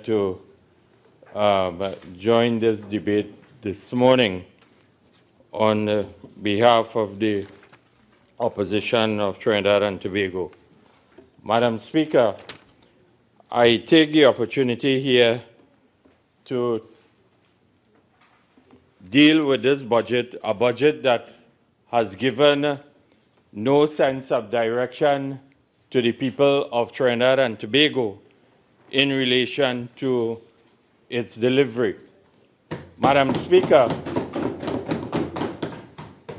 to join this debate this morning on behalf of the opposition of Trinidad and Tobago. Madam Speaker, I take the opportunity here to deal with this budget, a budget that has given no sense of direction to the people of Trinidad and Tobago in relation to its delivery. Madam Speaker,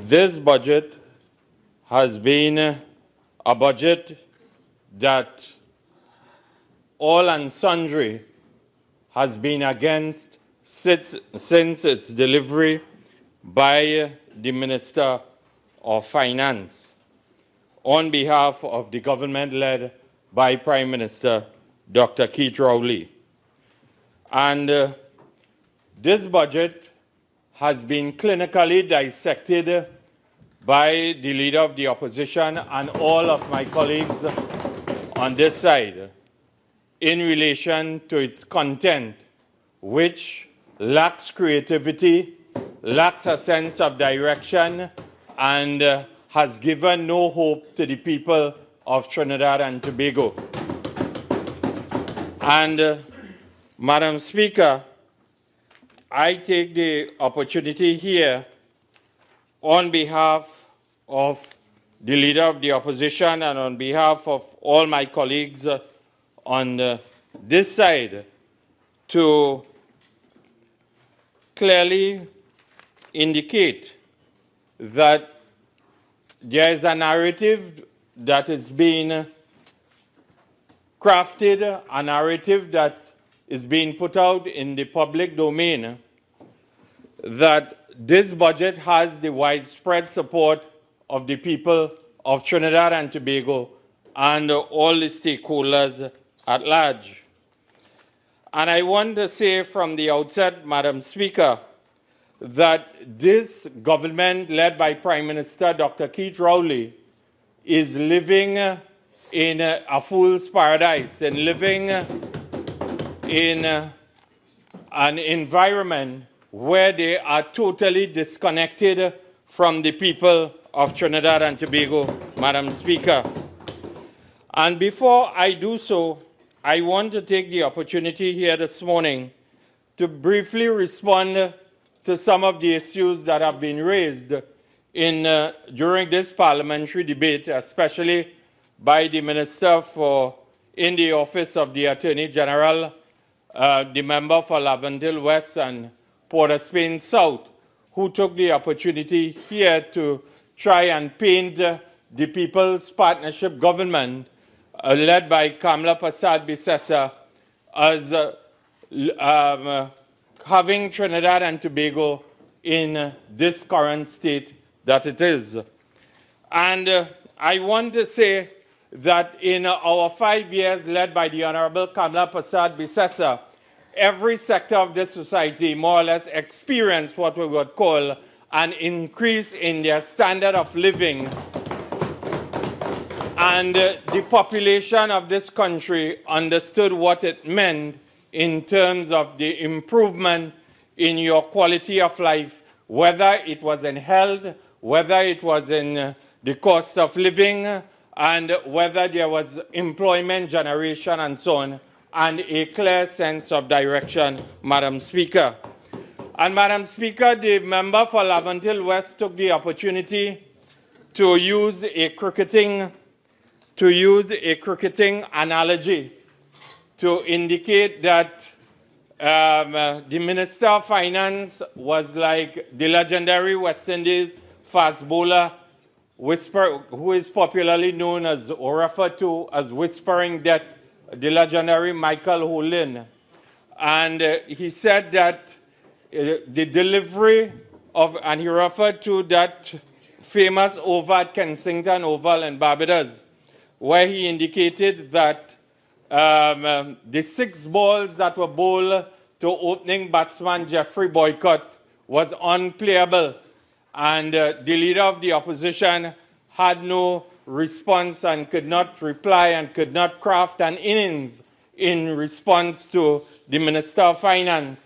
this budget has been a budget that all and sundry has been against since its delivery by the Minister of Finance on behalf of the government led by Prime Minister Dr. Keith Rowley. And this budget has been clinically dissected by the Leader of the Opposition and all of my colleagues on this side in relation to its content, which lacks creativity, lacks a sense of direction, and has given no hope to the people of Trinidad and Tobago. And, Madam Speaker, I take the opportunity here on behalf of the Leader of the Opposition and on behalf of all my colleagues on this side to clearly indicate that there is a narrative that is being crafted, a narrative that is being put out in the public domain, that this budget has the widespread support of the people of Trinidad and Tobago and all the stakeholders at large. And I want to say from the outset, Madam Speaker, that this government led by Prime Minister Dr. Keith Rowley is living in a fool's paradise and living in an environment where they are totally disconnected from the people of Trinidad and Tobago, Madam Speaker. And before I do so, I want to take the opportunity here this morning to briefly respond to some of the issues that have been raised during this parliamentary debate, especially by the Minister in the Office of the Attorney General, the member for Laventille West and Port of Spain South, who took the opportunity here to try and paint the People's Partnership Government led by Kamla Persad-Bissessar as having Trinidad and Tobago in this current state that it is. And I want to say that in our 5 years led by the Honorable Kamla Persad-Bissessar, every sector of this society more or less experienced what we would call an increase in their standard of living. And the population of this country understood what it meant in terms of the improvement in your quality of life, whether it was in health, whether it was in the cost of living, and whether there was employment generation and so on, and a clear sense of direction, Madam Speaker. And Madam Speaker, the member for Laventille West took the opportunity to use a cricketing analogy to indicate that the Minister of Finance was like the legendary West Indies fast bowler who is popularly known as or referred to as Whispering Death, the legendary Michael Houlin. And he said that the delivery of, and he referred to that famous over at Kensington Oval in Barbados, where he indicated that the 6 balls that were bowled to opening batsman Jeffrey Boycott was unplayable, and the Leader of the Opposition had no response and could not reply and could not craft an innings in response to the Minister of Finance.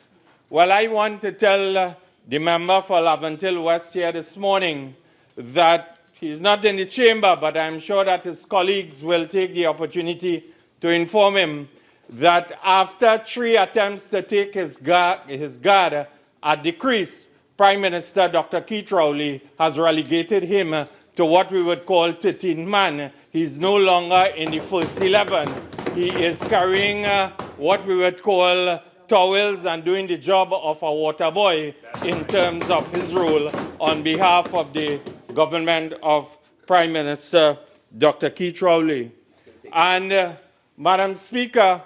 Well, I want to tell the member for Laventille West here this morning that he's not in the chamber, but I'm sure that his colleagues will take the opportunity to inform him that after 3 attempts to take his guard at the crease, Prime Minister Dr. Keith Rowley has relegated him to what we would call 13th man. He's no longer in the first 11. He is carrying what we would call towels and doing the job of a water boy in terms of his role on behalf of the government of Prime Minister Dr. Keith Rowley. And Madam Speaker,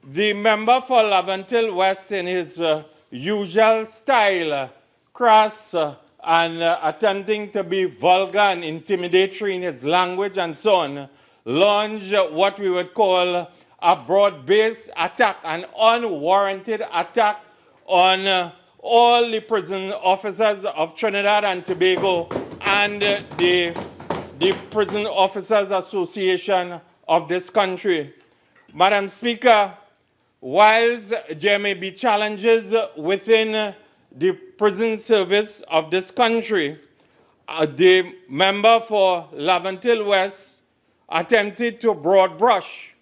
the member for Laventille West, in his usual style, crass and attempting to be vulgar and intimidatory in his language and so on, launched what we would call a broad-based attack, an unwarranted attack on all the prison officers of Trinidad and Tobago and the Prison Officers Association of this country. Madam Speaker, whilst there may be challenges within the prison service of this country, the member for Laventille West attempted to broad brush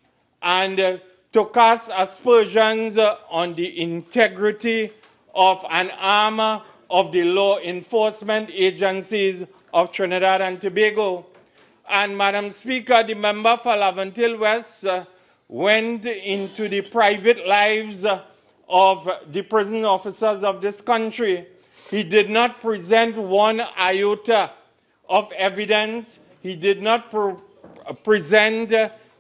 and to cast aspersions on the integrity of an arm of the law enforcement agencies of Trinidad and Tobago. And Madam Speaker, the member for Laventille West went into the private lives of the prison officers of this country. He did not present one iota of evidence. He did not present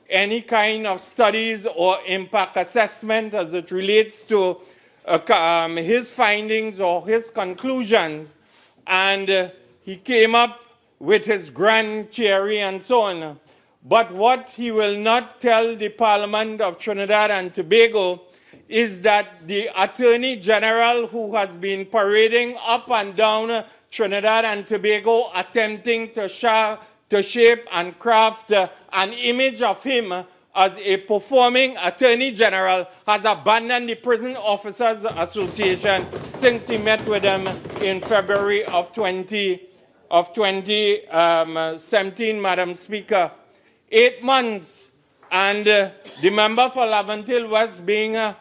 any kind of studies or impact assessment as it relates to his findings or his conclusions. And he came up with his grand theory and so on. But what he will not tell the Parliament of Trinidad and Tobago is that the Attorney General, who has been parading up and down Trinidad and Tobago attempting to shape and craft an image of him as a performing Attorney General, has abandoned the Prison Officers Association since he met with them in February of 2017, Madam Speaker. 8 months, and the member for Laventille West, being a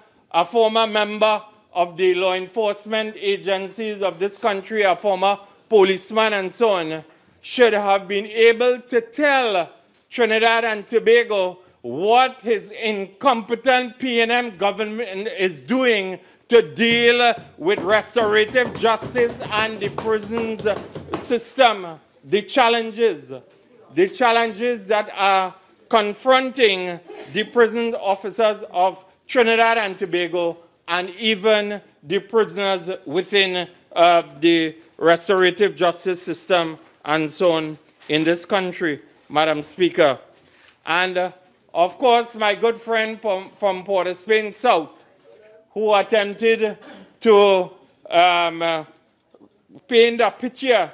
former member of the law enforcement agencies of this country, a former policeman and so on, should have been able to tell Trinidad and Tobago what his incompetent PNM government is doing to deal with restorative justice and the prisons system, the challenges that are confronting the prison officers of Trinidad and Tobago and even the prisoners within the restorative justice system and so on in this country, Madam Speaker. And of course, my good friend from Port of Spain South, who attempted to paint a picture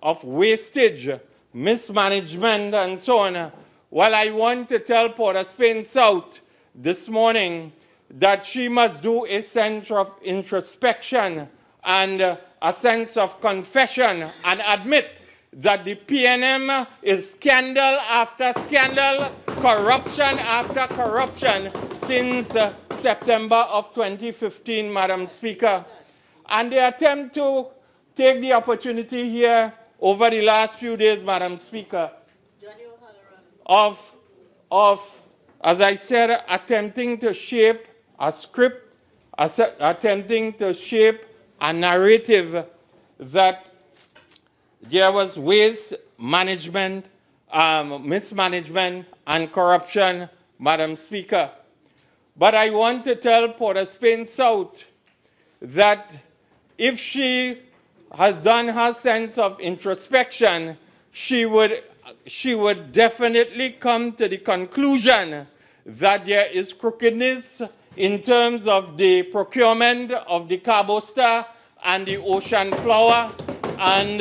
of wastage, mismanagement, and so on. Well, I want to tell Port of Spain South this morning that she must do a sense of introspection and a sense of confession and admit that the PNM is scandal after scandal, corruption after corruption since September of 2015, Madam Speaker. And they attempt to take the opportunity here over the last few days, Madam Speaker, of, as I said, attempting to shape a script, attempting to shape a narrative that there was waste management, mismanagement, and corruption, Madam Speaker. But I want to tell Port of Spain South that if she has done her sense of introspection, she would definitely come to the conclusion that there is crookedness in terms of the procurement of the Cabo Star and the Ocean Flower and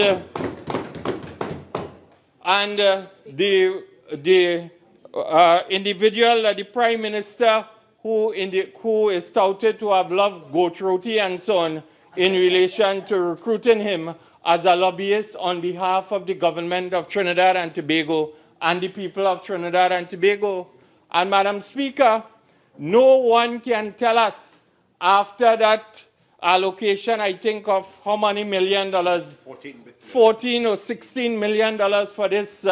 the individual that the Prime Minister who is touted to have loved goat roti and so on in relation to recruiting him as a lobbyist on behalf of the government of Trinidad and Tobago and the people of Trinidad and Tobago. And Madam Speaker, no one can tell us after that allocation, I think of how many $1 million? 14 or $16 million for this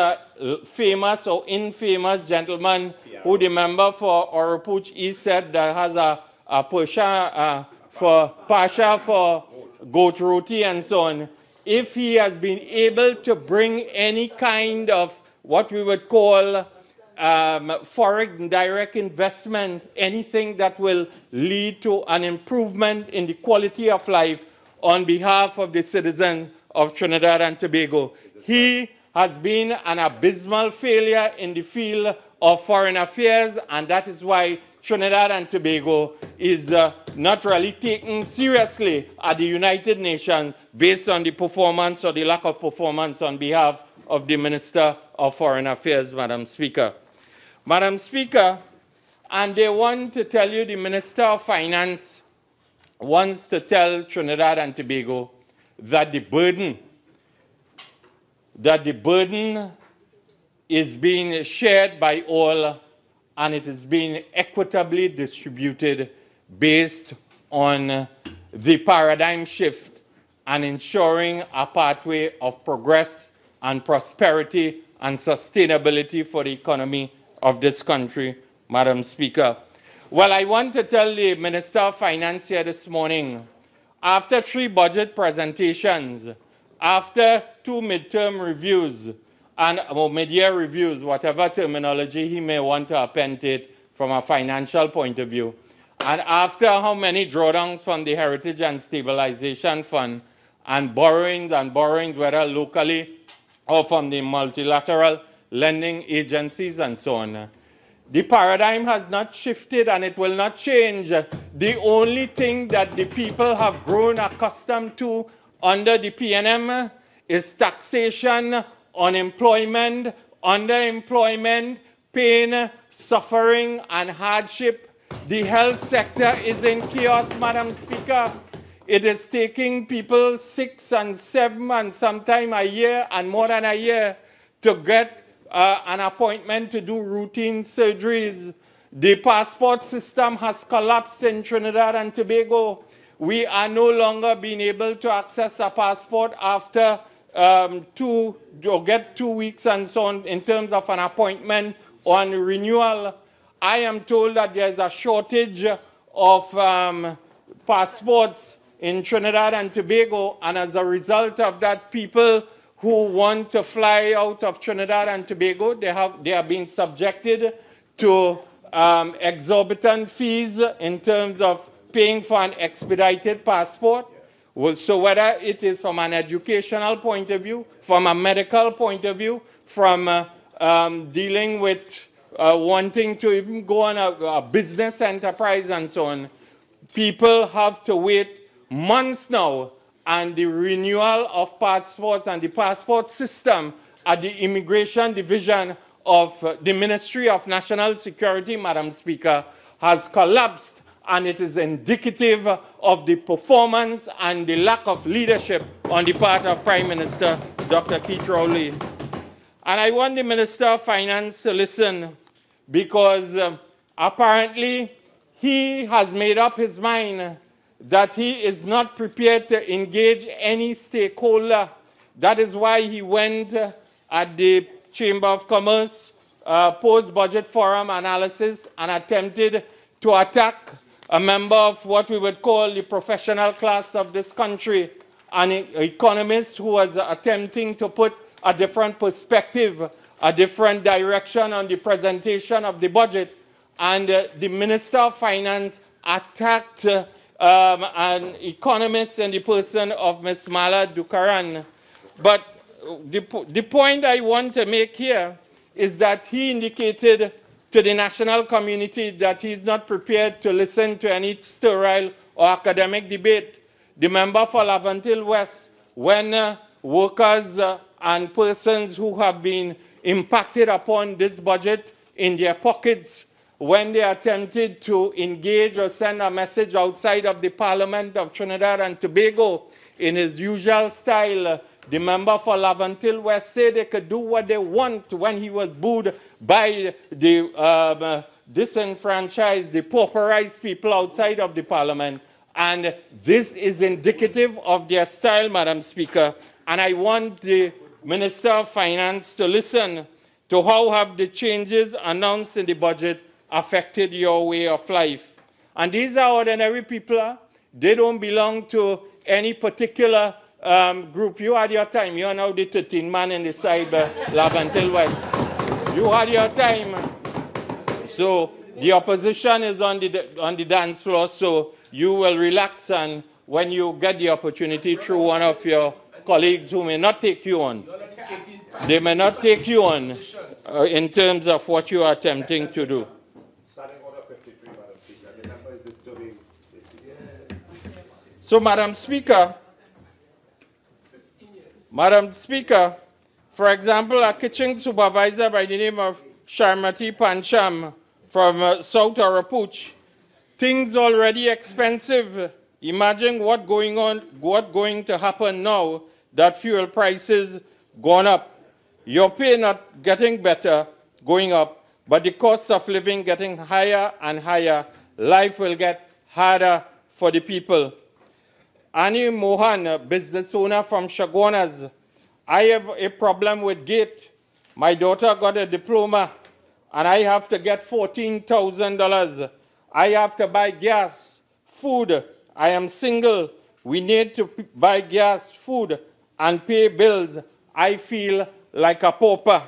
famous or infamous gentleman who the member for Orapuch East said that has a pasha for goat roti and so on. If he has been able to bring any kind of what we would call foreign direct investment, anything that will lead to an improvement in the quality of life on behalf of the citizens of Trinidad and Tobago. He has been an abysmal failure in the field of foreign affairs, and that is why Trinidad and Tobago is not really taken seriously at the United Nations based on the performance or the lack of performance on behalf of the Minister of Foreign Affairs, Madam Speaker. Madam Speaker, and they want to tell you the Minister of Finance wants to tell Trinidad and Tobago that the burden is being shared by all and it is being equitably distributed based on the paradigm shift and ensuring a pathway of progress and prosperity and sustainability for the economy of this country, Madam Speaker. Well, I want to tell the Minister of Finance here this morning, after 3 budget presentations, after 2 midterm reviews, or mid-year reviews, whatever terminology he may want to append it from a financial point of view, and after how many drawdowns from the Heritage and Stabilization Fund and borrowings, whether locally or from the multilateral lending agencies and so on. The paradigm has not shifted and it will not change. The only thing that the people have grown accustomed to under the PNM is taxation, unemployment, underemployment, pain, suffering, and hardship. The health sector is in chaos, Madam Speaker. It is taking people 6 and 7 and sometimes a year and more than a year to get an appointment to do routine surgeries. The passport system has collapsed in Trinidad and Tobago. We are no longer being able to access a passport after get 2 weeks and so on in terms of an appointment on renewal. I am told that there's a shortage of passports in Trinidad and Tobago, and as a result of that, people who want to fly out of Trinidad and Tobago, they are being subjected to exorbitant fees in terms of paying for an expedited passport. Well, so whether it is from an educational point of view, from a medical point of view, from dealing with wanting to even go on a business enterprise and so on, people have to wait months now, and the renewal of passports and the passport system at the Immigration Division of the Ministry of National Security, Madam Speaker, has collapsed, and it is indicative of the performance and the lack of leadership on the part of Prime Minister Dr. Keith Rowley. And I want the Minister of Finance to listen, because apparently he has made up his mind that he is not prepared to engage any stakeholder. That is why he went at the Chamber of Commerce post-budget forum analysis and attempted to attack a member of what we would call the professional class of this country, an economist who was attempting to put a different perspective, a different direction on the presentation of the budget. And the Minister of Finance attacked an economist in the person of Ms. Mala Dukaran. But the point I want to make here is that he indicated to the national community that he is not prepared to listen to any sterile or academic debate. The member for Laventille West, when workers and persons who have been impacted upon this budget in their pockets when they attempted to engage or send a message outside of the Parliament of Trinidad and Tobago in his usual style. The member for Lavantil West said they could do what they want when he was booed by the disenfranchised, the pauperized people outside of the Parliament. And this is indicative of their style, Madam Speaker. And I want the Minister of Finance to listen to how have the changes announced in the budget affected your way of life. And these are ordinary people. They don't belong to any particular group. You had your time. You are now the 13th man in the side, Lavantil West. You had your time. So the opposition is on the dance floor, so you will relax, and when you get the opportunity through one of your colleagues who may not take you on, they may not take you on in terms of what you are attempting to do. So, Madam Speaker, for example, a kitchen supervisor by the name of Sharmati Pancham from South Arapuch, things already expensive. Imagine what's going to happen now that fuel prices gone up. Your pay not getting better, going up, but the cost of living getting higher and higher. Life will get harder for the people. Annie Mohan, a business owner from Chaguanas. I have a problem with gate. My daughter got a diploma, and I have to get $14,000. I have to buy gas, food. I am single. We need to buy gas, food, and pay bills. I feel like a pauper.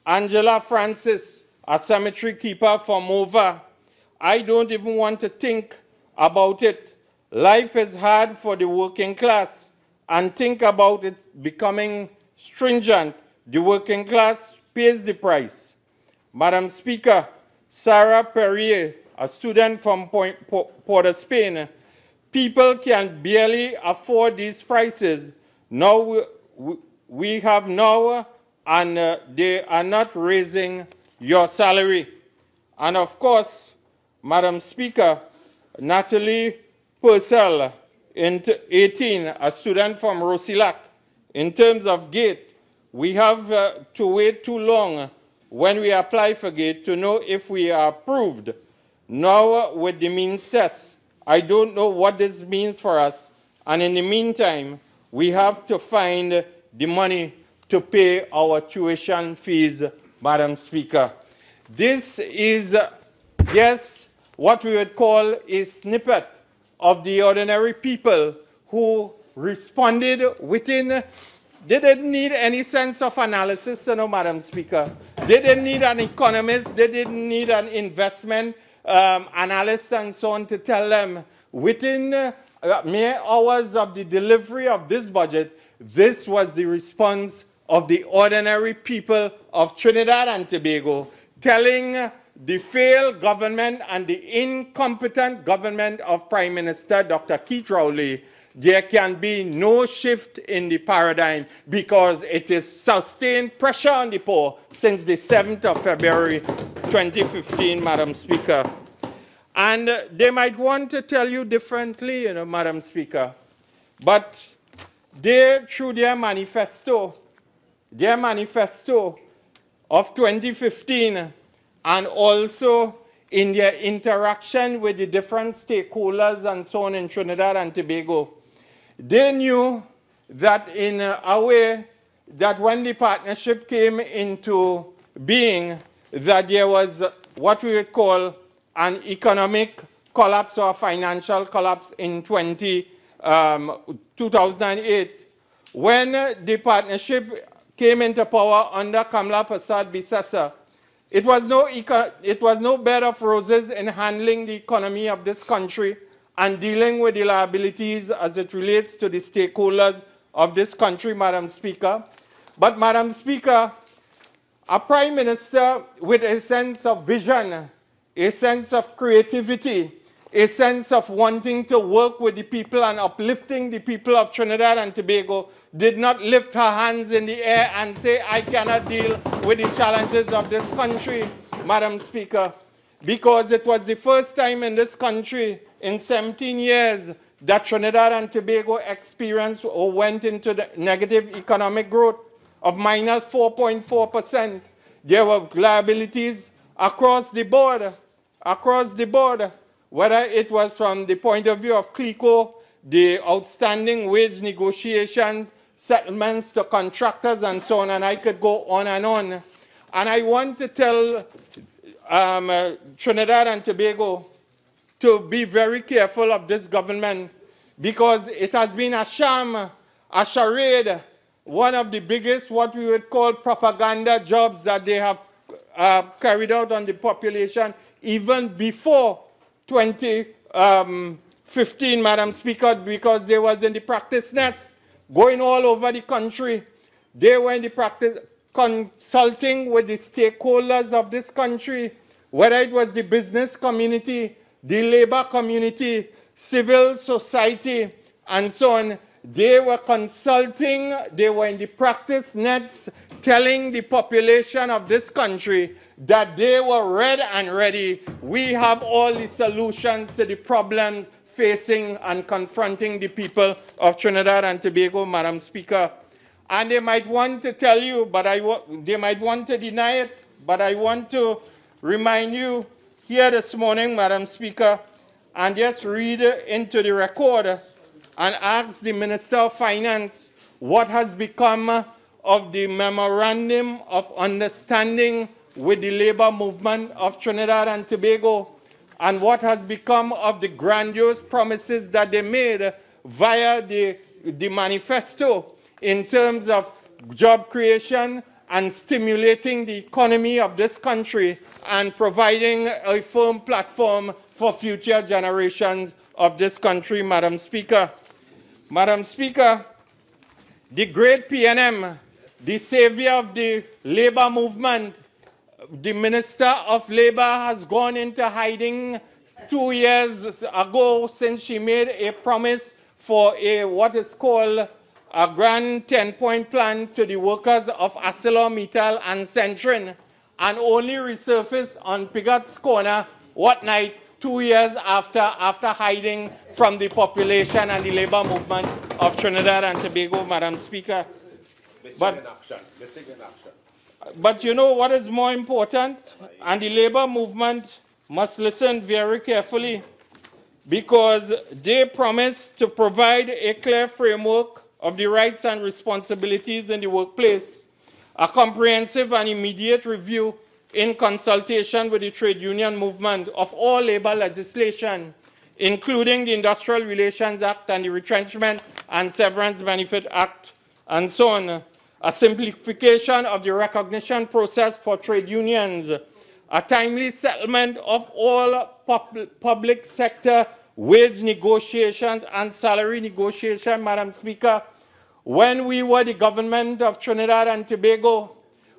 Angela Francis, a cemetery keeper from Mova. I don't even want to think about it. Life is hard for the working class, and think about it becoming stringent. The working class pays the price. Madam Speaker, Sarah Perrier, a student from Port of Spain, people can barely afford these prices. Now we have now, and they are not raising your salary. And of course, Madam Speaker, Natalie Purcell, 18, a student from Rosilac. In terms of gate, we have to wait too long when we apply for gate to know if we are approved. Now with the means test, I don't know what this means for us. And in the meantime, we have to find the money to pay our tuition fees, Madam Speaker. This is, yes, what we would call a snippet of the ordinary people who responded within. They didn't need any sense of analysis, Madam Speaker. They didn't need an economist. They didn't need an investment analyst and so on to tell them within mere hours of the delivery of this budget, this was the response of the ordinary people of Trinidad and Tobago, telling the failed government and the incompetent government of Prime Minister Dr. Keith Rowley, there can be no shift in the paradigm because it is sustained pressure on the poor since the 7th of February 2015, Madam Speaker. And they might want to tell you differently, Madam Speaker, but they, through their manifesto of 2015, and also in their interaction with the different stakeholders and so on in Trinidad and Tobago, they knew that in a way that when the partnership came into being, that there was what we would call an economic collapse or financial collapse in 2008, when the partnership came into power under Kamla Prasad Bisesa. It was no bed of roses in handling the economy of this country and dealing with the liabilities as it relates to the stakeholders of this country, Madam Speaker. But, Madam Speaker, a Prime Minister with a sense of vision, a sense of creativity, a sense of wanting to work with the people and uplifting the people of Trinidad and Tobago did not lift her hands in the air and say, I cannot deal with the challenges of this country, Madam Speaker. because it was the first time in this country in 17 years that Trinidad and Tobago experienced or went into the negative economic growth of minus 4.4%. There were liabilities across the board, whether it was from the point of view of CLICO, the outstanding wage negotiations, settlements to contractors, and so on, and I could go on and on. And I want to tell Trinidad and Tobago to be very careful of this government, because it has been a sham, a charade, one of the biggest, what we would call propaganda jobs that they have carried out on the population, even before 2015, Madam Speaker, because they was in the practice nets, going all over the country. They were in the practice, consulting with the stakeholders of this country, whether it was the business community, the labor community, civil society, and so on. They were consulting, they were in the practice nets, telling the population of this country that they were red and ready. We have all the solutions to the problems facing and confronting the people of Trinidad and Tobago, Madam Speaker. And they might want to tell you, but they might want to deny it, but I want to remind you here this morning, Madam Speaker, and just read into the record and ask the Minister of Finance what has become of the Memorandum of Understanding with the labor movement of Trinidad and Tobago, and what has become of the grandiose promises that they made via the manifesto in terms of job creation and stimulating the economy of this country and providing a firm platform for future generations of this country, Madam Speaker. Madam Speaker, the great PNM, the savior of the labor movement, the Minister of Labor has gone into hiding 2 years ago since she made a promise for what is called a grand 10-point plan to the workers of ArcelorMittal and Centrin, and only resurfaced on Pigot's Corner, what night, 2 years after hiding from the population and the labor movement of Trinidad and Tobago, Madam Speaker. But you know what is more important? And the labor movement must listen very carefully, because they promised to provide a clear framework of the rights and responsibilities in the workplace, a comprehensive and immediate review in consultation with the trade union movement of all labor legislation, including the Industrial Relations Act and the Retrenchment and Severance Benefit Act, and so on, a simplification of the recognition process for trade unions, a timely settlement of all public sector wage negotiations and salary negotiation, Madam Speaker. When we were the government of Trinidad and Tobago,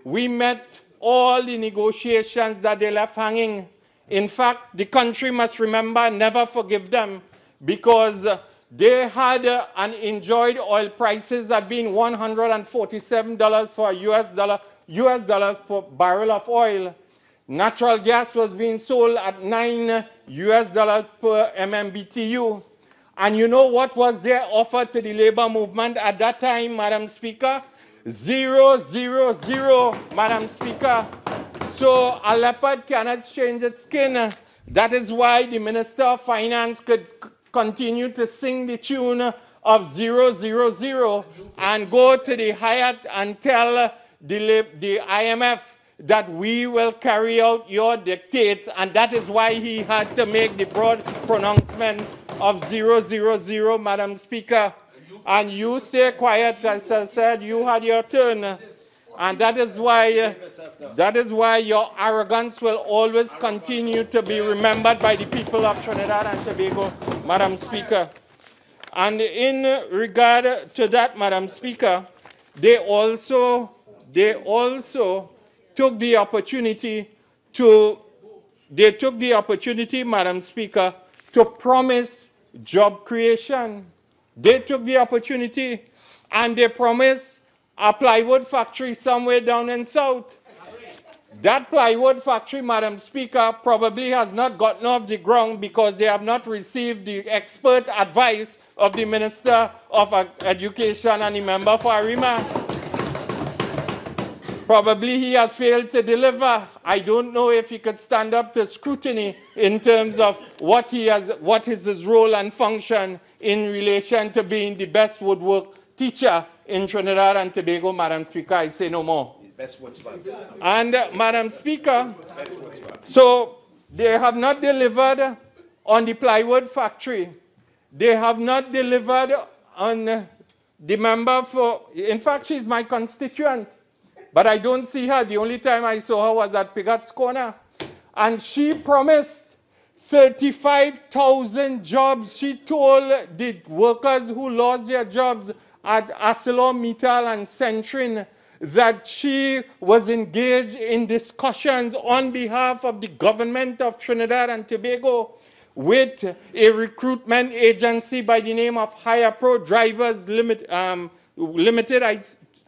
we met all the negotiations that they left hanging. In fact, the country must remember, never forgive them, because they had and enjoyed oil prices at being $147 for US dollars per barrel of oil. Natural gas was being sold at $9 per MMBTU. And you know what was their offer to the labor movement at that time, Madam Speaker? 0, 0, 0, Madam Speaker. So a leopard cannot change its skin. That is why the Minister of Finance could continue to sing the tune of 0, 0, 0 and go to the Hyatt and tell the IMF that we will carry out your dictates, and that is why he had to make the broad pronouncement of 0, 0, 0, Madam Speaker. And you stay quiet, as I said, you had your turn. And that is why your arrogance will always continue to be remembered by the people of Trinidad and Tobago, Madam Speaker. And in regard to that, Madam Speaker, they also took the opportunity, Madam Speaker, to promise job creation. They took the opportunity and they promised a plywood factory somewhere down in South. That plywood factory, Madam Speaker, probably has not gotten off the ground because they have not received the expert advice of the Minister of Education and the member for Arima. Probably he has failed to deliver. I don't know if he could stand up to scrutiny in terms of what is his role and function in relation to being the best woodwork teacher in Trinidad and Tobago, Madam Speaker. I say no more. And Madam Speaker, so they have not delivered on the plywood factory. They have not delivered on the member for, in fact, she's my constituent. But I don't see her. The only time I saw her was at Pigat's Corner. And she promised 35,000 jobs. She told the workers who lost their jobs at ArcelorMittal and Centrin that she was engaged in discussions on behalf of the government of Trinidad and Tobago with a recruitment agency by the name of Hire Pro Drivers Limited,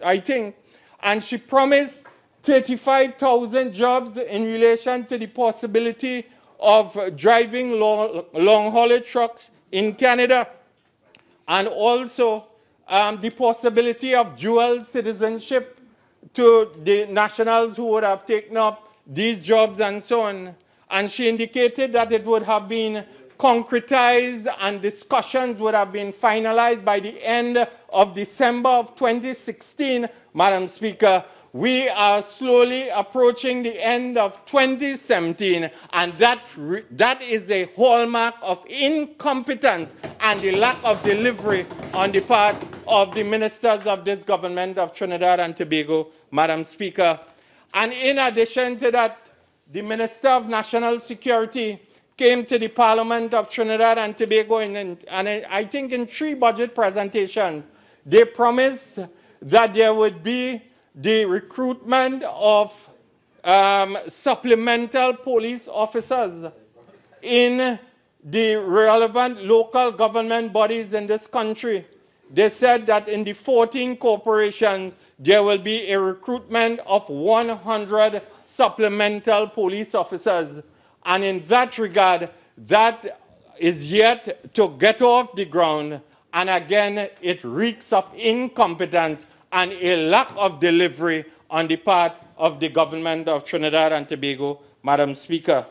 I think. And she promised 35,000 jobs in relation to the possibility of driving long-haulage trucks in Canada, and also the possibility of dual citizenship to the nationals who would have taken up these jobs and so on. And she indicated that it would have been concretized and discussions would have been finalized by the end of December of 2016, Madam Speaker. We are slowly approaching the end of 2017, and that is a hallmark of incompetence and the lack of delivery on the part of the ministers of this government of Trinidad and Tobago, Madam Speaker. And in addition to that, the Minister of National Security came to the Parliament of Trinidad and Tobago, and I think in 3 budget presentations, they promised that there would be the recruitment of supplemental police officers in the relevant local government bodies in this country. They said that in the 14 corporations, there will be a recruitment of 100 supplemental police officers. And in that regard, that is yet to get off the ground. And again, it reeks of incompetence and a lack of delivery on the part of the government of Trinidad and Tobago, Madam Speaker.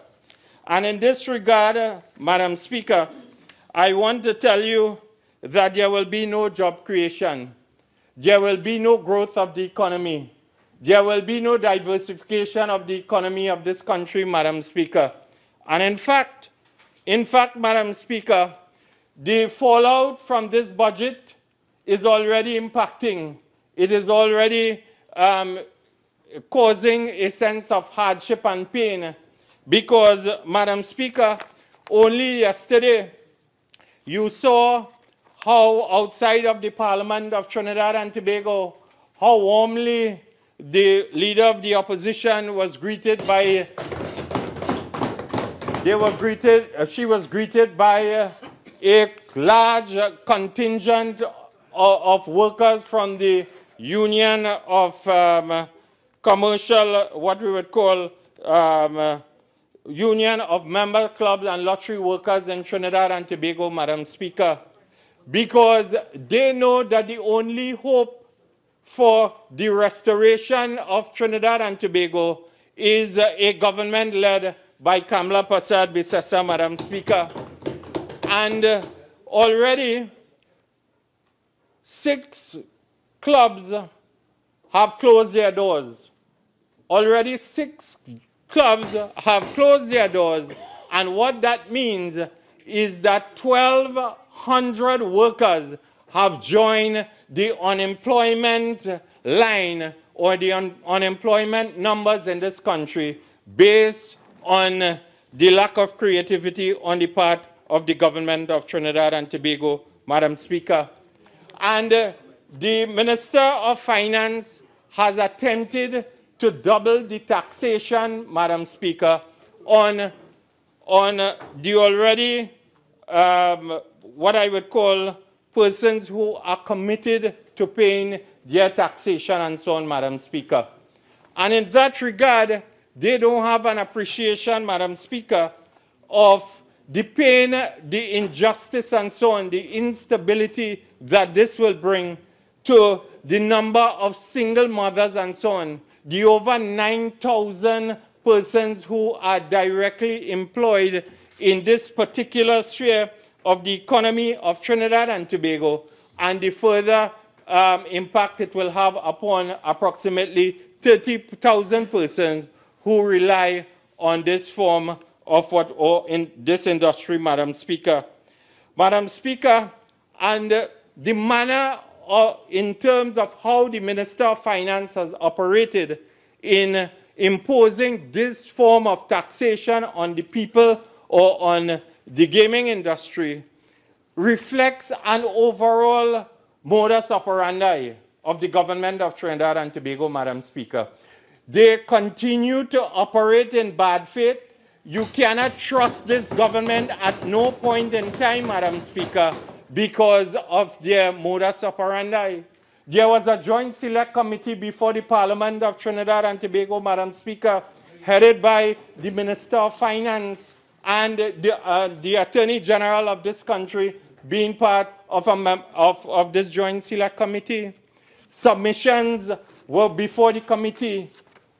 And in this regard, Madam Speaker, I want to tell you that there will be no job creation. There will be no growth of the economy. There will be no diversification of the economy of this country, Madam Speaker. And in fact, Madam Speaker, the fallout from this budget is already impacting. It is already causing a sense of hardship and pain because, Madam Speaker, only yesterday you saw how outside of the Parliament of Trinidad and Tobago, how warmly the leader of the opposition was greeted by, she was greeted by a large contingent of workers from the Union of Commercial, what we would call Union of Member Clubs and Lottery Workers in Trinidad and Tobago, Madam Speaker, because they know that the only hope for the restoration of Trinidad and Tobago is a government led by Kamla Persad-Bissessar, Madam Speaker. And already 6 clubs have closed their doors. Already 6 clubs have closed their doors. And what that means is that 1,200 workers have joined the unemployment line or the unemployment numbers in this country based on the lack of creativity on the part of the government of Trinidad and Tobago, Madam Speaker. And the Minister of Finance has attempted to double the taxation, Madam Speaker, on the already, what I would call persons who are committed to paying their taxation and so on, Madam Speaker. And in that regard, they don't have an appreciation, Madam Speaker, of the pain, the injustice, and so on, the instability that this will bring to the number of single mothers and so on, the over 9,000 persons who are directly employed in this particular sphere of the economy of Trinidad and Tobago, and the further impact it will have upon approximately 30,000 persons who rely on this form of what, or in this industry, Madam Speaker. Madam Speaker, and the manner in terms of how the Minister of Finance has operated in imposing this form of taxation on the people or on the gaming industry reflects an overall modus operandi of the government of Trinidad and Tobago, Madam Speaker. They continue to operate in bad faith. You cannot trust this government at no point in time, Madam Speaker, because of their modus operandi. There was a joint select committee before the Parliament of Trinidad and Tobago, Madam Speaker, headed by the Minister of Finance and the Attorney General of this country being part of this joint select committee. Submissions were before the committee.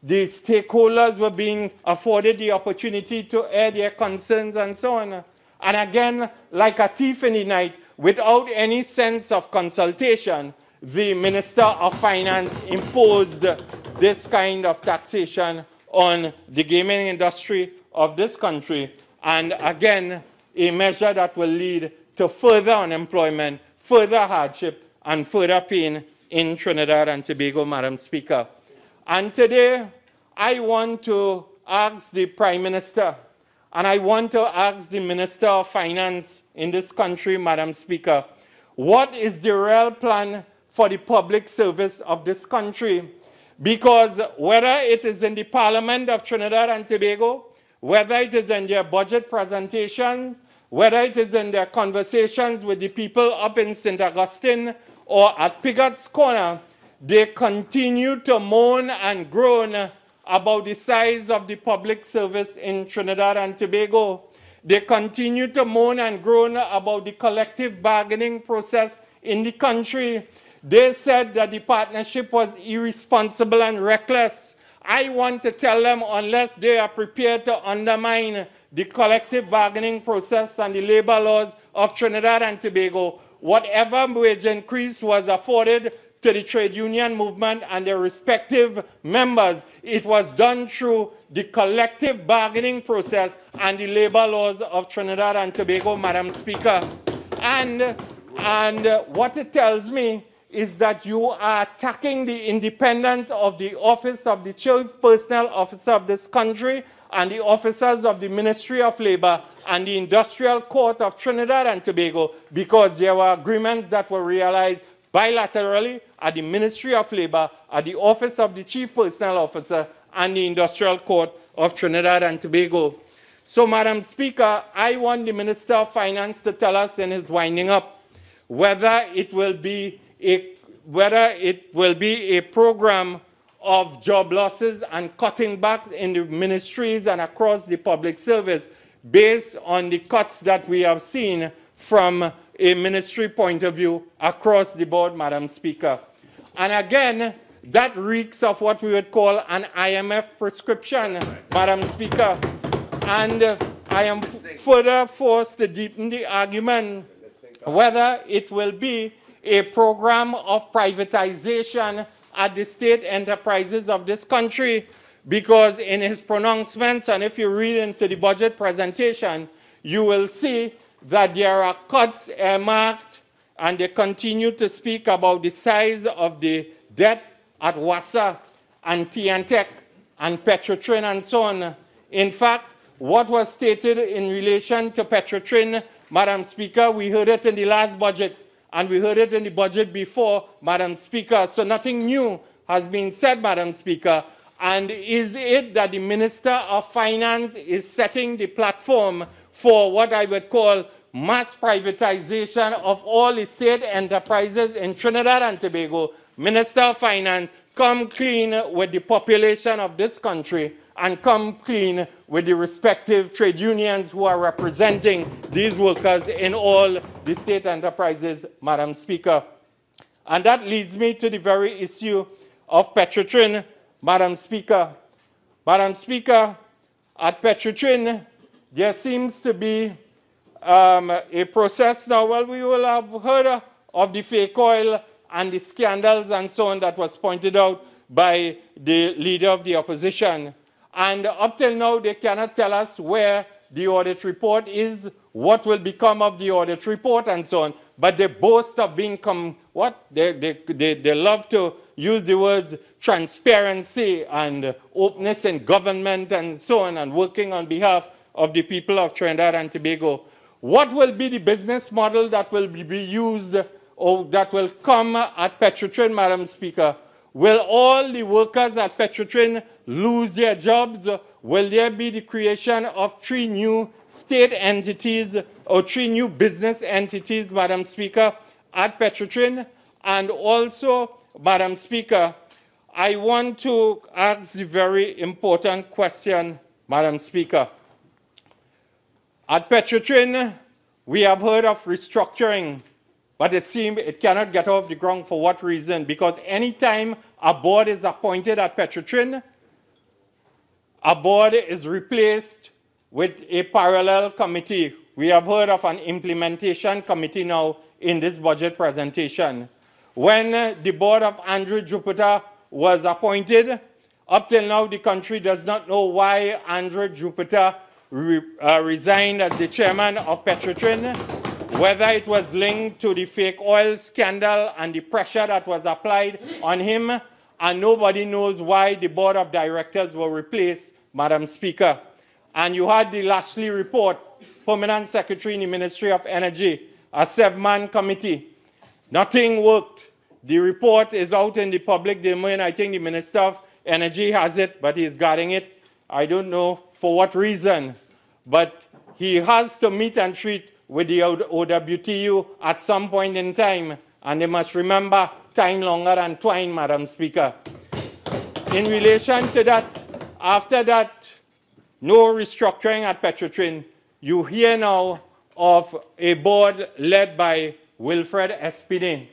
The stakeholders were being afforded the opportunity to air their concerns and so on. And again, like a thief in the night, without any sense of consultation, the Minister of Finance imposed this kind of taxation on the gaming industry of this country. And again, a measure that will lead to further unemployment, further hardship, and further pain in Trinidad and Tobago, Madam Speaker. And today, I want to ask the Prime Minister, and I want to ask the Minister of Finance in this country, Madam Speaker, what is the real plan for the public service of this country? Because whether it is in the Parliament of Trinidad and Tobago, whether it is in their budget presentations, whether it is in their conversations with the people up in St. Augustine or at Pigot's Corner, they continue to moan and groan about the size of the public service in Trinidad and Tobago. They continue to moan and groan about the collective bargaining process in the country. They said that the partnership was irresponsible and reckless. I want to tell them, unless they are prepared to undermine the collective bargaining process and the labor laws of Trinidad and Tobago, whatever wage increase was afforded to the trade union movement and their respective members, it was done through the collective bargaining process and the labor laws of Trinidad and Tobago, Madam Speaker. And what it tells me is that you are attacking the independence of the office of the chief personnel officer of this country and the officers of the Ministry of Labor and the Industrial Court of Trinidad and Tobago, because there were agreements that were realized bilaterally at the Ministry of Labor, at the Office of the Chief Personnel Officer, and the Industrial Court of Trinidad and Tobago. So, Madam Speaker, I want the Minister of Finance to tell us in his winding up whether it will be a program of job losses and cutting back in the ministries and across the public service based on the cuts that we have seen from a ministry point of view across the board, Madam Speaker. And again, that reeks of what we would call an IMF prescription, Madam Speaker. And I am further forced to deepen the argument whether it will be a program of privatization at the state enterprises of this country, because in his pronouncements, and if you read into the budget presentation, you will see that there are cuts earmarked, and they continue to speak about the size of the debt at WASA and TNTEC and Petrotrin and so on. In fact, what was stated in relation to Petrotrin, Madam Speaker, we heard it in the last budget, and we heard it in the budget before, Madam Speaker. So nothing new has been said, Madam Speaker. And is it that the Minister of Finance is setting the platform for what I would call mass privatization of all the state enterprises in Trinidad and Tobago? Minister of Finance, come clean with the population of this country and come clean with the respective trade unions who are representing these workers in all the state enterprises, Madam Speaker. And that leads me to the very issue of Petrotrin, Madam Speaker. Madam Speaker, at Petrotrin, there seems to be a process now. Well, we will have heard of the fake oil and the scandals and so on that was pointed out by the leader of the opposition. And up till now, they cannot tell us where the audit report is, what will become of the audit report and so on. But they boast of being, they love to use the words transparency and openness in government and so on, and working on behalf of the people of Trinidad and Tobago. What will be the business model that will be used or that will come at Petrotrin, Madam Speaker? Will all the workers at Petrotrin lose their jobs? Will there be the creation of 3 new state entities or 3 new business entities, Madam Speaker, at Petrotrin? And also, Madam Speaker, I want to ask the very important question, Madam Speaker. At Petrotrin, we have heard of restructuring, but it seems it cannot get off the ground. For what reason? Because anytime a board is appointed at Petrotrin, a board is replaced with a parallel committee. We have heard of an implementation committee now in this budget presentation. When the board of Andrew Jupiter was appointed, up till now the country does not know why Andrew Jupiter resigned as the chairman of Petrotrin, whether it was linked to the fake oil scandal and the pressure that was applied on him, and nobody knows why the board of directors were replaced, Madam Speaker. And you had the Lashley report, Permanent Secretary in the Ministry of Energy, a 7-man committee. Nothing worked. The report is out in the public domain. I think the Minister of Energy has it, but he's guarding it. I don't know for what reason. But he has to meet and treat with the OWTU at some point in time. And they must remember time longer than twine, Madam Speaker. In relation to that, after that, no restructuring at Petrotrin. You hear now of a board led by Wilfred Espine,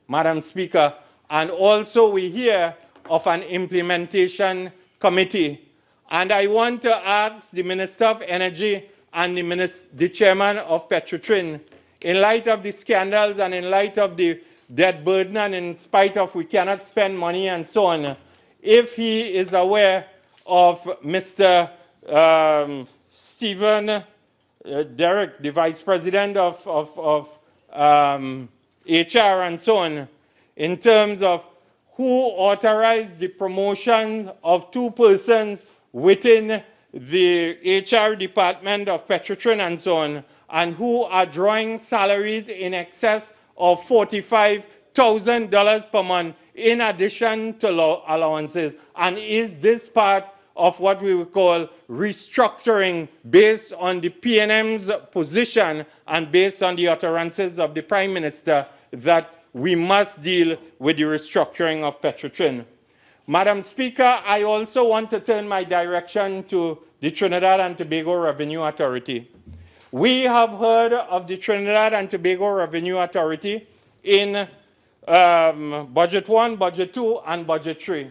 Madam Speaker, and also we hear of an implementation committee. And I want to ask the Minister of Energy and the chairman of Petrotrin, in light of the scandals and in light of the debt burden and in spite of we cannot spend money and so on, if he is aware of Mr. Stephen Derrick, the Vice President of HR and so on, in terms of who authorized the promotion of 2 persons within the HR department of Petrotrin and so on, and who are drawing salaries in excess of $45,000 per month in addition to allowances. And is this part of what we would call restructuring based on the PNM's position and based on the utterances of the Prime Minister that we must deal with the restructuring of Petrotrin? Madam Speaker, I also want to turn my direction to the Trinidad and Tobago Revenue Authority. We have heard of the Trinidad and Tobago Revenue Authority in Budget 1, Budget 2, and Budget 3.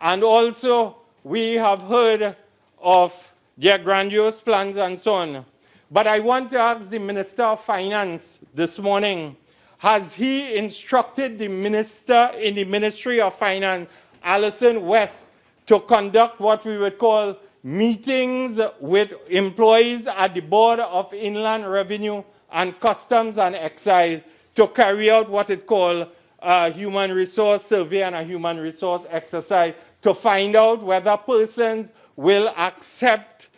And also, we have heard of their grandiose plans and so on. But I want to ask the Minister of Finance this morning, has he instructed the Minister in the Ministry of Finance, Alison West, to conduct what we would call meetings with employees at the Board of Inland Revenue and Customs and Excise to carry out what it called a human resource survey and a human resource exercise to find out whether persons will accept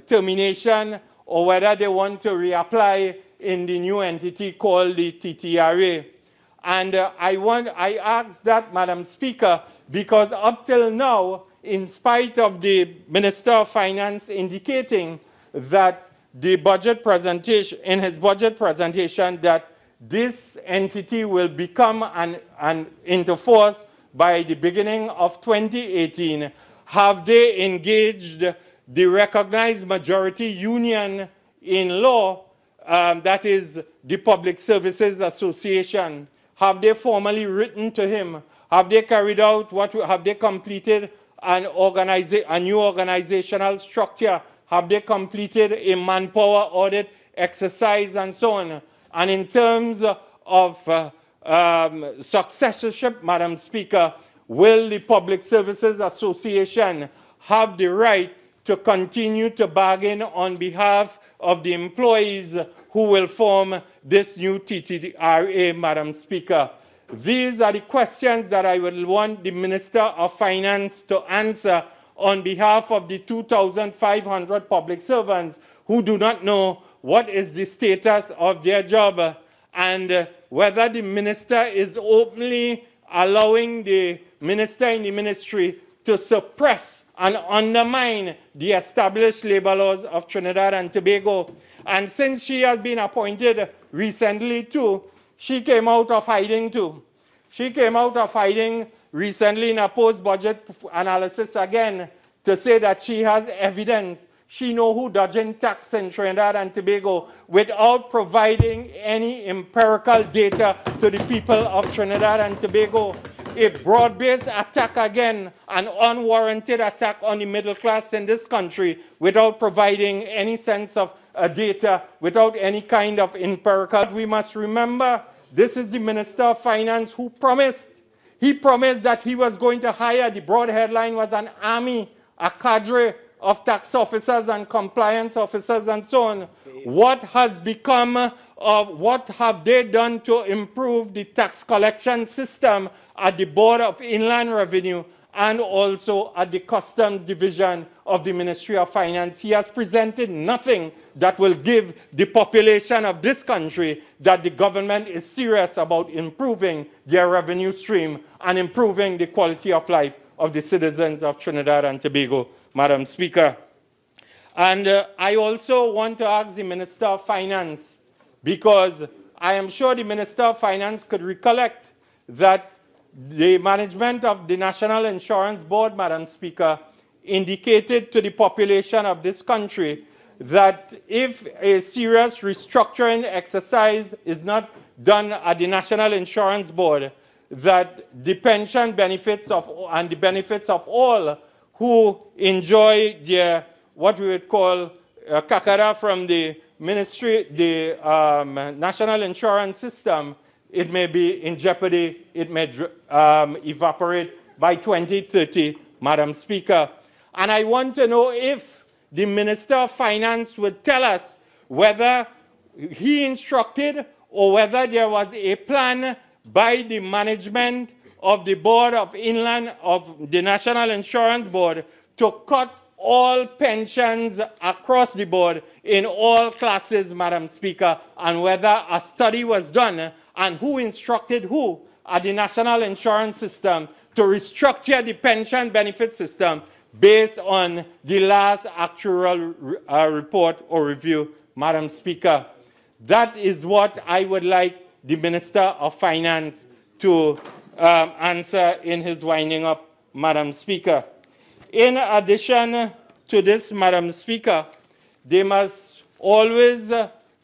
termination or whether they want to reapply in the new entity called the TTRA. And I ask that, Madam Speaker, because up till now, in spite of the Minister of Finance indicating that the budget presentation, in his budget presentation, that this entity will become into force by the beginning of 2018, have they engaged the recognized majority union in law, that is the Public Services Association? Have they formally written to him? Have they carried out have they completed a new organizational structure? Have they completed a manpower audit exercise and so on? And in terms of successorship, Madam Speaker, will the Public Services Association have the right to continue to bargain on behalf of the employees who will form this new TTRA, Madam Speaker? These are the questions that I would want the Minister of Finance to answer on behalf of the 2,500 public servants who do not know what is the status of their job, and whether the minister is openly allowing the minister in the ministry to suppress and undermine the established labor laws of Trinidad and Tobago. And since she has been appointed recently too, she came out of hiding too. She came out of hiding recently in a post-budget analysis again to say that she has evidence. She knows who dodging tax in Trinidad and Tobago without providing any empirical data to the people of Trinidad and Tobago. A broad-based attack again, an unwarranted attack on the middle class in this country without providing any sense of data, without any kind of empirical. We must remember, this is the Minister of Finance who promised. He promised that he was going to hire, the broad headline was an army, a cadre of tax officers and compliance officers and so on. What has become of, what have they done to improve the tax collection system at the Board of Inland Revenue and also at the Customs Division of the Ministry of Finance? He has presented nothing that will give the population of this country that the government is serious about improving their revenue stream and improving the quality of life of the citizens of Trinidad and Tobago, Madam Speaker. And I also want to ask the Minister of Finance, because I am sure the Minister of Finance could recollect that the management of the National Insurance Board, Madam Speaker, indicated to the population of this country that if a serious restructuring exercise is not done at the National Insurance Board, that the pension benefits of, and the benefits of all who enjoy their, what we would call kakara from the ministry, the national insurance system, it may be in jeopardy, it may evaporate by 2030, Madam Speaker. And I want to know if the Minister of Finance would tell us whether he instructed or whether there was a plan by the management of the Board of Inland, of the National Insurance Board, to cut all pensions across the board in all classes, Madam Speaker, and whether a study was done and who instructed who at the National Insurance System to restructure the pension benefit system based on the last actual report or review, Madam Speaker. That is what I would like the Minister of Finance to answer in his winding up, Madam Speaker. In addition to this, Madam Speaker, they must always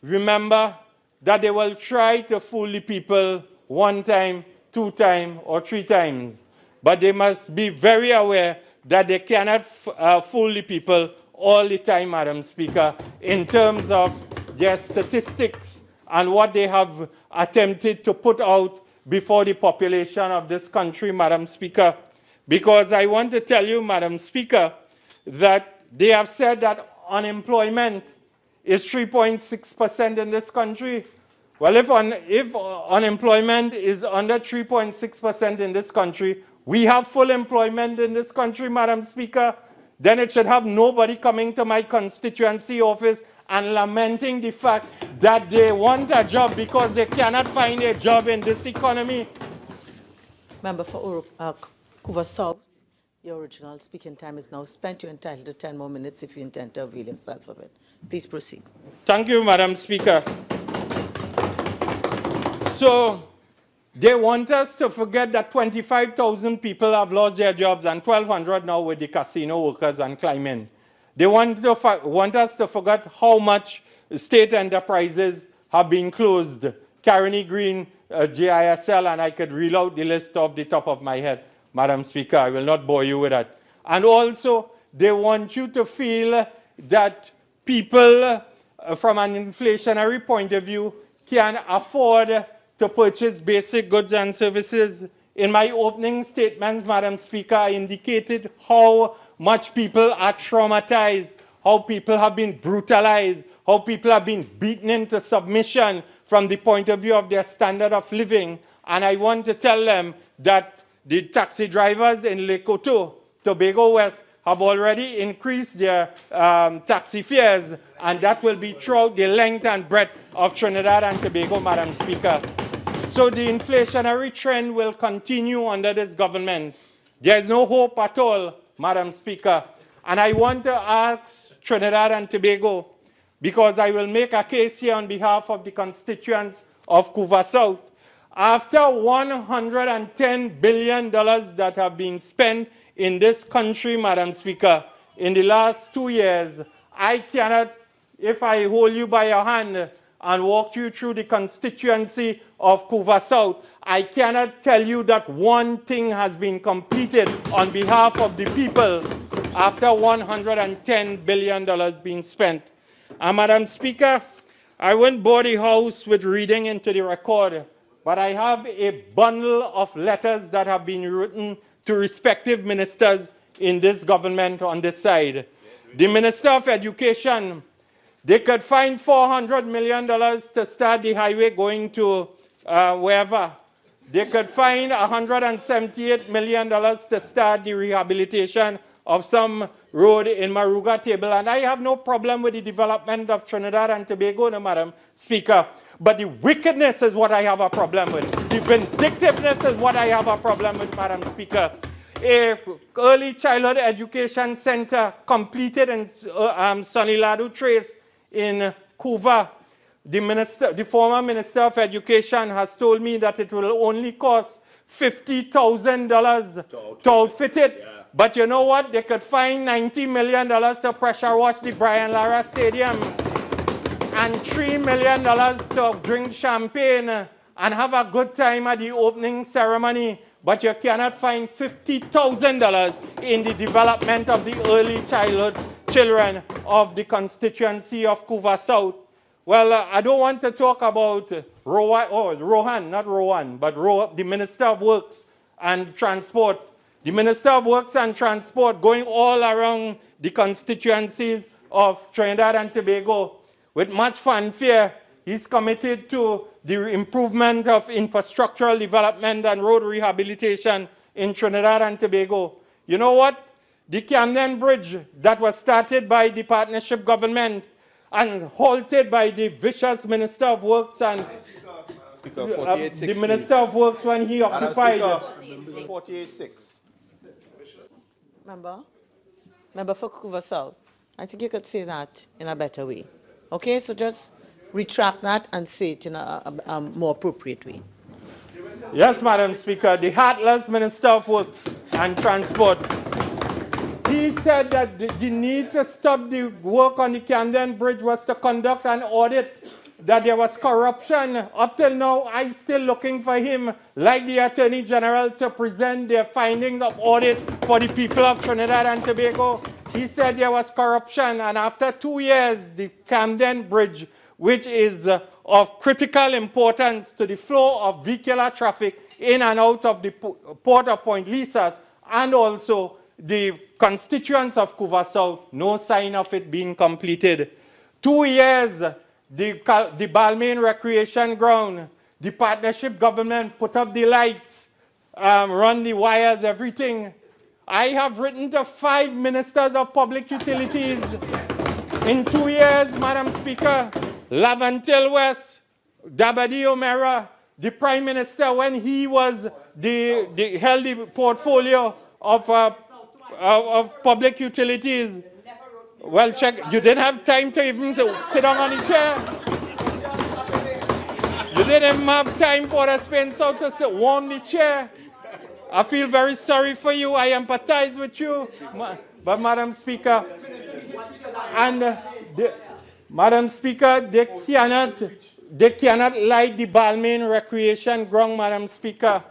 remember that they will try to fool the people one time, two times, or three times. But they must be very aware that they cannot fool the people all the time, Madam Speaker, in terms of their statistics and what they have attempted to put out before the population of this country, Madam Speaker. Because I want to tell you, Madam Speaker, that they have said that unemployment is 3.6% in this country. Well, if unemployment is under 3.6% in this country, we have full employment in this country, Madam Speaker, then it should have nobody coming to my constituency office and lamenting the fact that they want a job because they cannot find a job in this economy. Member for Couva South, your original speaking time is now spent. You're entitled to 10 more minutes if you intend to avail yourself of it. Please proceed. Thank you, Madam Speaker. So, They want us to forget that 25,000 people have lost their jobs and 1,200 now with the casino workers and climbing. They want us to forget how much state enterprises have been closed. Carney Green, GISL, and I could reel out the list off the top of my head, Madam Speaker. I will not bore you with that. And also, they want you to feel that people, from an inflationary point of view, can afford to purchase basic goods and services. In my opening statement, Madam Speaker, I indicated how much people are traumatized, how people have been brutalized, how people have been beaten into submission from the point of view of their standard of living. And I want to tell them that the taxi drivers in Lekoto, Tobago West, have already increased their taxi fares, and that will be throughout the length and breadth of Trinidad and Tobago, Madam Speaker. So the inflationary trend will continue under this government. There is no hope at all, Madam Speaker. And I want to ask Trinidad and Tobago, because I will make a case here on behalf of the constituents of Couva South. After $110 billion that have been spent in this country, Madam Speaker, in the last 2 years, I cannot, if I hold you by your hand and walk you through the constituency of Couva South, I cannot tell you that one thing has been completed on behalf of the people after $110 billion being spent. And Madam Speaker, I won't bore the House with reading into the record, but I have a bundle of letters that have been written to respective ministers in this government on this side. The Minister of Education, they could find $400 million to start the highway going to wherever. They could find $178 million to start the rehabilitation of some road in Maruga Table. And I have no problem with the development of Trinidad and Tobago, no, Madam Speaker. But the wickedness is what I have a problem with. The vindictiveness is what I have a problem with, Madam Speaker. A early childhood education center completed in Soniladu Trace in Couva. The former Minister of Education has told me that it will only cost $50,000 to outfit it. Yeah. But you know what? They could find $90 million to pressure wash the Brian Lara Stadium and $3 million to drink champagne and have a good time at the opening ceremony. But you cannot find $50,000 in the development of the early childhood children of the constituency of Couva South. Well, I don't want to talk about Rohan, not Rohan, but the Minister of Works and Transport. The Minister of Works and Transport going all around the constituencies of Trinidad and Tobago with much fanfare. He's committed to the improvement of infrastructural development and road rehabilitation in Trinidad and Tobago. You know what? The Camden Bridge that was started by the partnership government and halted by the vicious Minister of Works and the Minister of Works when he occupied. 48.6. Member for Couva South, I think you could say that in a better way. Okay, so just retract that and say it in a more appropriate way. Yes, Madam Speaker, the heartless Minister of Works and Transport. He said that the need to stop the work on the Camden Bridge was to conduct an audit, that there was corruption. Up till now, I'm still looking for him, like the Attorney General, to present their findings of audit for the people of Trinidad and Tobago. He said there was corruption, and after 2 years, the Camden Bridge, which is of critical importance to the flow of vehicular traffic in and out of the port of Point Lisas, and also the constituents of Couva South, no sign of it being completed. 2 years, the Balmain Recreation Ground, the partnership government put up the lights, run the wires, everything. I have written to 5 ministers of public utilities in 2 years, Madam Speaker. Lavantil West, Dabadi O'Meara, the Prime Minister, when he was held the portfolio of public utilities. Well, check, you didn't have time to even sit down on the chair. You didn't have time for the Spain out to sit, warm the chair. I feel very sorry for you. I empathize with you. But Madam Speaker, and Madam Speaker, they cannot light the Balmain Recreation Ground, Madam Speaker.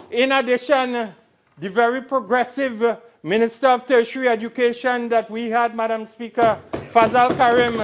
In addition, the very progressive Minister of Tertiary Education that we had, Madam Speaker, Fazal Karim,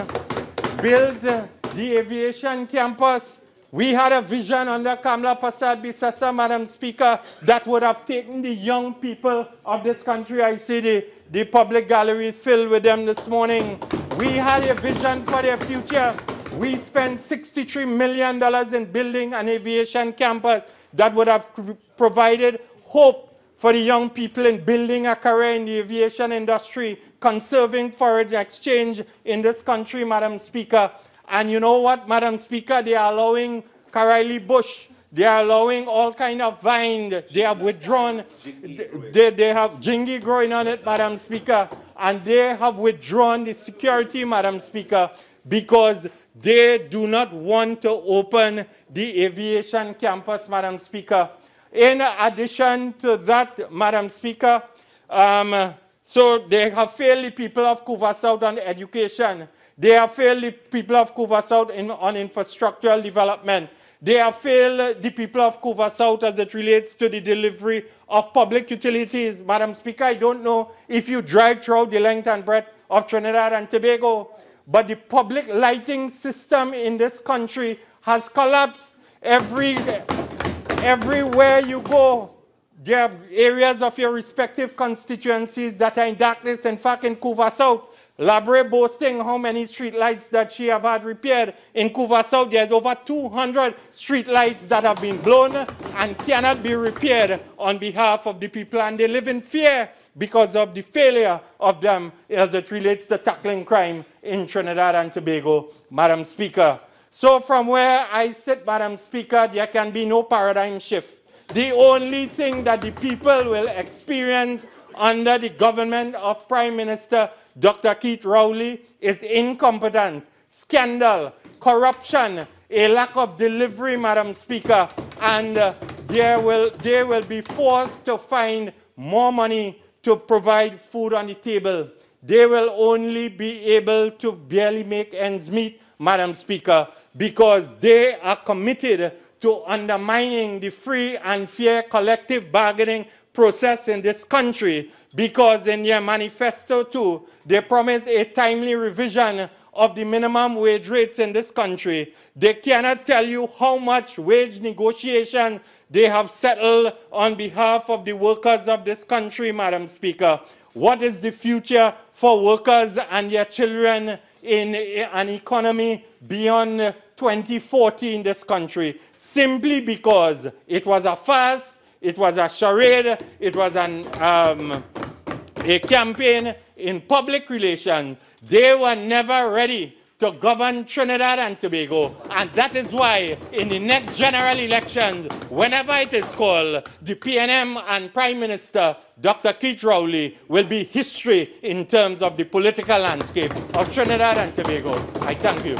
built the aviation campus. We had a vision under Kamla Prasad Bisasa, Madam Speaker, that would have taken the young people of this country. I see the public gallery is filled with them this morning. We had a vision for their future. We spent $63 million in building an aviation campus that would have provided hope for the young people in building a career in the aviation industry, conserving foreign exchange in this country, Madam Speaker. And you know what, Madam Speaker? They are allowing Karaili Bush. They are allowing all kind of vine. They have withdrawn. They have jingy growing on it, Madam Speaker. And they have withdrawn the security, Madam Speaker, because they do not want to open the aviation campus, Madam Speaker. In addition to that, Madam Speaker, so they have failed the people of Couva South on education. They have failed the people of Couva South on infrastructural development. They have failed the people of Couva South as it relates to the delivery of public utilities. Madam Speaker, I don't know if you drive throughout the length and breadth of Trinidad and Tobago, but the public lighting system in this country has collapsed. Everywhere you go, there are areas of your respective constituencies that are in darkness. In fact, in Couva South, Labre boasting how many street lights that she have had repaired. In Couva South, there's over 200 street lights that have been blown and cannot be repaired on behalf of the people. And they live in fear because of the failure of them as it relates to tackling crime in Trinidad and Tobago, Madam Speaker. So from where I sit, Madam Speaker, there can be no paradigm shift. The only thing that the people will experience under the government of Prime Minister Dr. Keith Rowley is incompetence, scandal, corruption, a lack of delivery, Madam Speaker, and they will be forced to find more money to provide food on the table. They will only be able to barely make ends meet, Madam Speaker, because they are committed to undermining the free and fair collective bargaining process in this country, because in their manifesto too, they promise a timely revision of the minimum wage rates in this country. They cannot tell you how much wage negotiation they have settled on behalf of the workers of this country, Madam Speaker. What is the future for workers and their children in an economy beyond 2040 in this country? Simply because it was a farce, it was a charade, it was a campaign in public relations. They were never ready to govern Trinidad and Tobago. And that is why in the next general elections, whenever it is called, the PNM and Prime Minister, Dr. Keith Rowley, will be history in terms of the political landscape of Trinidad and Tobago. I thank you.